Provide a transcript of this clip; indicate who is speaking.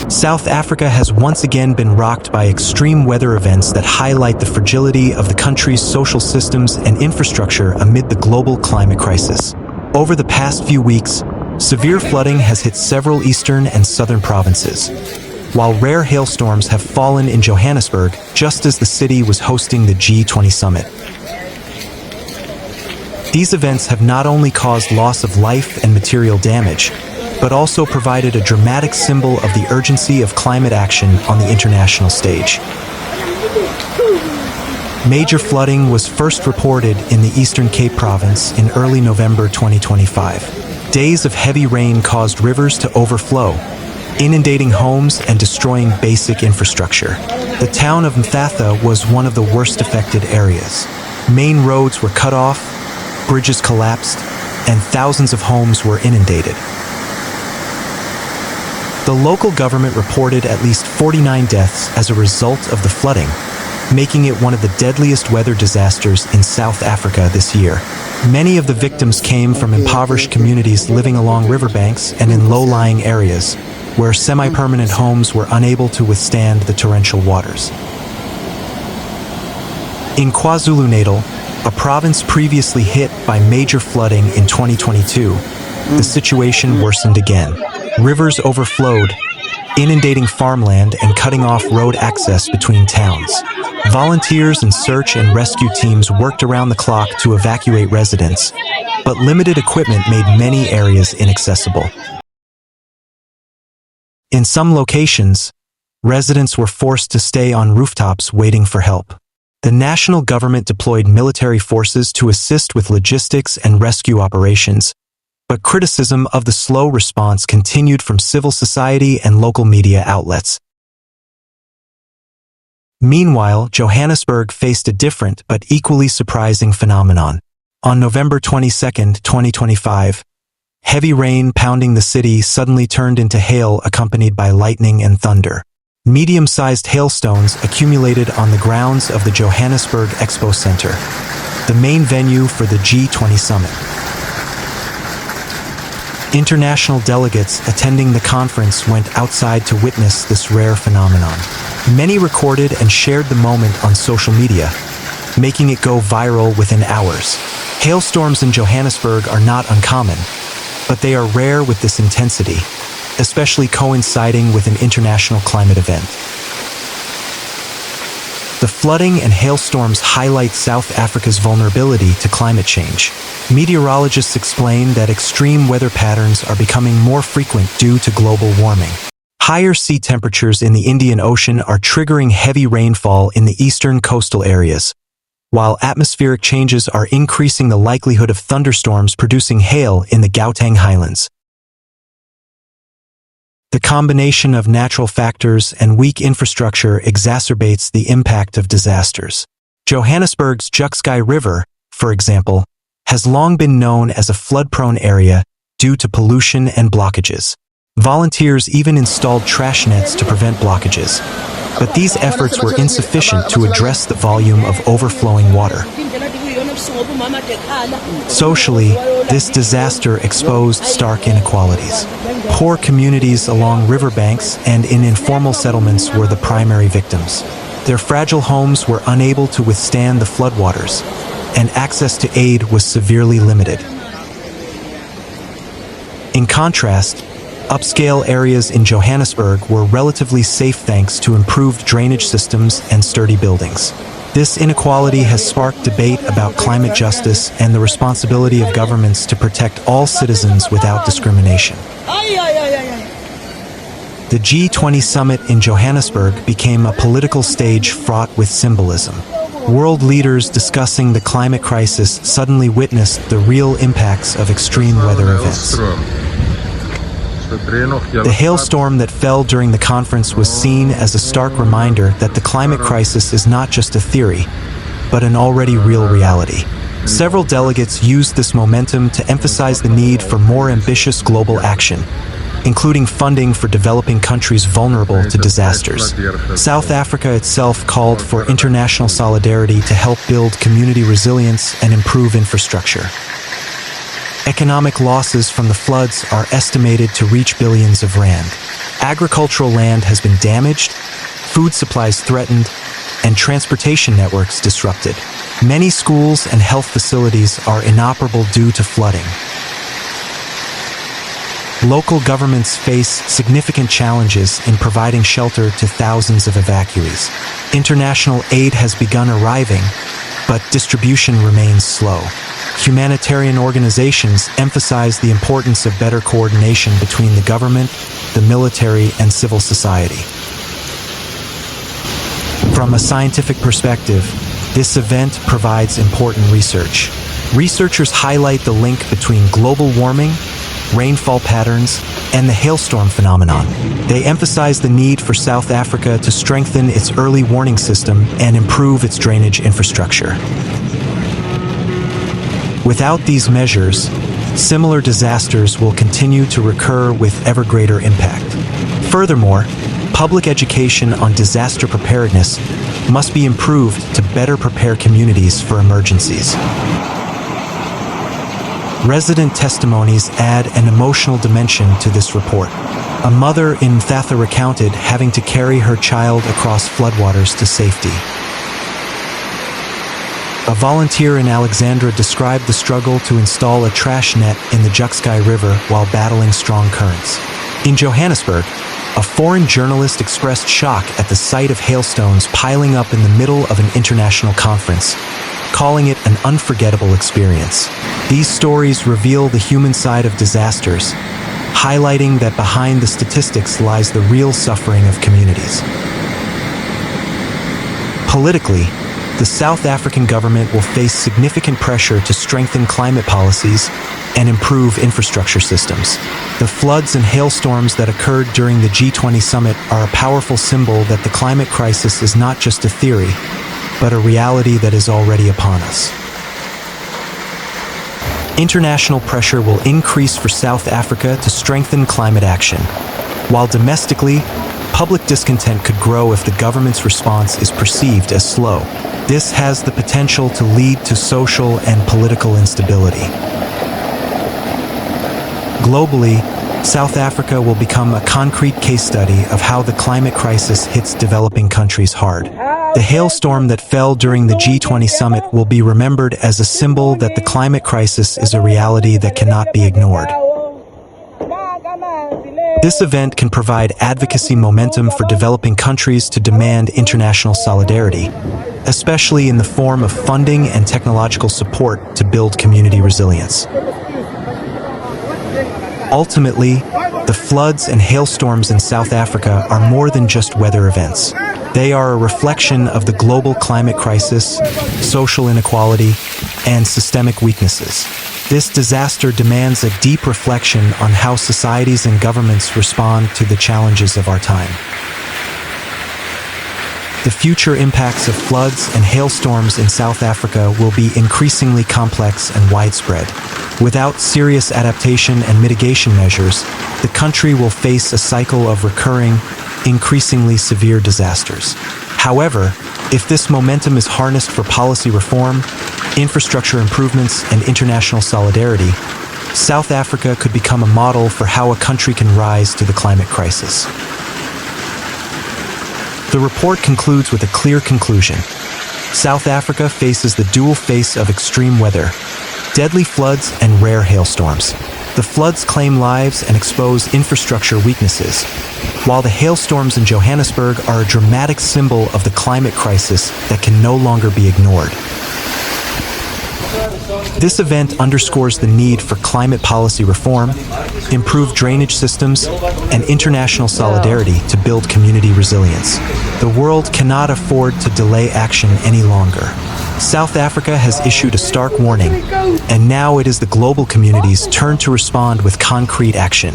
Speaker 1: South Africa has once again been rocked by extreme weather events that highlight the fragility of the country's social systems and infrastructure amid the global climate crisis. Over the past few weeks, severe flooding has hit several eastern and southern provinces, while rare hailstorms have fallen in Johannesburg just as the city was hosting the G20 summit. These events have not only caused loss of life and material damage, but also provided a dramatic symbol of the urgency of climate action on the international stage. Major flooding was first reported in the Eastern Cape province in early November 2025. Days of heavy rain caused rivers to overflow, inundating homes and destroying basic infrastructure. The town of Mthatha was one of the worst affected areas. Main roads were cut off, bridges collapsed, and thousands of homes were inundated. The local government reported at least 49 deaths as a result of the flooding, making it one of the deadliest weather disasters in South Africa this year. Many of the victims came from impoverished communities living along riverbanks and in low-lying areas, where semi-permanent homes were unable to withstand the torrential waters. In KwaZulu Natal, a province previously hit by major flooding in 2022, the situation worsened again. Rivers overflowed, inundating farmland and cutting off road access between towns. Volunteers and search and rescue teams worked around the clock to evacuate residents, but limited equipment made many areas inaccessible. In some locations, residents were forced to stay on rooftops waiting for help. The national government deployed military forces to assist with logistics and rescue operations, but criticism of the slow response continued from civil society and local media outlets. Meanwhile, Johannesburg faced a different but equally surprising phenomenon. On November 22, 2025, heavy rain pounding the city suddenly turned into hail accompanied by lightning and thunder. Medium-sized hailstones accumulated on the grounds of the Johannesburg Expo Center, the main venue for the G20 summit. International delegates attending the conference went outside to witness this rare phenomenon. Many recorded and shared the moment on social media, making it go viral within hours. Hailstorms in Johannesburg are not uncommon, but they are rare with this intensity, especially coinciding with an international climate event. The flooding and hailstorms highlight South Africa's vulnerability to climate change. Meteorologists explain that extreme weather patterns are becoming more frequent due to global warming. Higher sea temperatures in the Indian Ocean are triggering heavy rainfall in the eastern coastal areas, while atmospheric changes are increasing the likelihood of thunderstorms producing hail in the Gauteng highlands. The combination of natural factors and weak infrastructure exacerbates the impact of disasters. Johannesburg's Juksky River, for example, has long been known as a flood-prone area due to pollution and blockages. Volunteers even installed trash nets to prevent blockages, but these efforts were insufficient to address the volume of overflowing water. Socially, this disaster exposed stark inequalities. Poor communities along riverbanks and in informal settlements were the primary victims. Their fragile homes were unable to withstand the floodwaters, and access to aid was severely limited. In contrast, upscale areas in Johannesburg were relatively safe thanks to improved drainage systems and sturdy buildings. This inequality has sparked debate about climate justice and the responsibility of governments to protect all citizens without discrimination. The G20 summit in Johannesburg became a political stage fraught with symbolism. World leaders discussing the climate crisis suddenly witnessed the real impacts of extreme weather events. The hailstorm that fell during the conference was seen as a stark reminder that the climate crisis is not just a theory, but an already real reality. Several delegates used this momentum to emphasize the need for more ambitious global action, including funding for developing countries vulnerable to disasters. South Africa itself called for international solidarity to help build community resilience and improve infrastructure. Economic losses from the floods are estimated to reach billions of rand. Agricultural land has been damaged, food supplies threatened, and transportation networks disrupted. Many schools and health facilities are inoperable due to flooding. Local governments face significant challenges in providing shelter to thousands of evacuees. International aid has begun arriving, but distribution remains slow. Humanitarian organizations emphasize the importance of better coordination between the government, the military, and civil society. From a scientific perspective, this event provides important research. Researchers highlight the link between global warming, rainfall patterns, and the hailstorm phenomenon. They emphasize the need for South Africa to strengthen its early warning system and improve its drainage infrastructure. Without these measures, similar disasters will continue to recur with ever greater impact. Furthermore, public education on disaster preparedness must be improved to better prepare communities for emergencies. Resident testimonies add an emotional dimension to this report. A mother in Mthatha recounted having to carry her child across floodwaters to safety. A volunteer in Alexandra described the struggle to install a trash net in the Juxkai River while battling strong currents. In Johannesburg, a foreign journalist expressed shock at the sight of hailstones piling up in the middle of an international conference, calling it an unforgettable experience. These stories reveal the human side of disasters, highlighting that behind the statistics lies the real suffering of communities. Politically, the South African government will face significant pressure to strengthen climate policies and improve infrastructure systems. The floods and hailstorms that occurred during the G20 summit are a powerful symbol that the climate crisis is not just a theory, but a reality that is already upon us. International pressure will increase for South Africa to strengthen climate action, while domestically, public discontent could grow if the government's response is perceived as slow. This has the potential to lead to social and political instability. Globally, South Africa will become a concrete case study of how the climate crisis hits developing countries hard. The hailstorm that fell during the G20 summit will be remembered as a symbol that the climate crisis is a reality that cannot be ignored. This event can provide advocacy momentum for developing countries to demand international solidarity, especially in the form of funding and technological support to build community resilience. Ultimately, the floods and hailstorms in South Africa are more than just weather events. They are a reflection of the global climate crisis, social inequality, and systemic weaknesses. This disaster demands a deep reflection on how societies and governments respond to the challenges of our time. The future impacts of floods and hailstorms in South Africa will be increasingly complex and widespread. Without serious adaptation and mitigation measures, the country will face a cycle of recurring, increasingly severe disasters. However, if this momentum is harnessed for policy reform, infrastructure improvements, and international solidarity, South Africa could become a model for how a country can rise to the climate crisis. The report concludes with a clear conclusion. South Africa faces the dual face of extreme weather, deadly floods and rare hailstorms. The floods claim lives and expose infrastructure weaknesses, while the hailstorms in Johannesburg are a dramatic symbol of the climate crisis that can no longer be ignored. This event underscores the need for climate policy reform, improved drainage systems, and international solidarity to build community resilience. The world cannot afford to delay action any longer. South Africa has issued a stark warning, and now it is the global community's turn to respond with concrete action.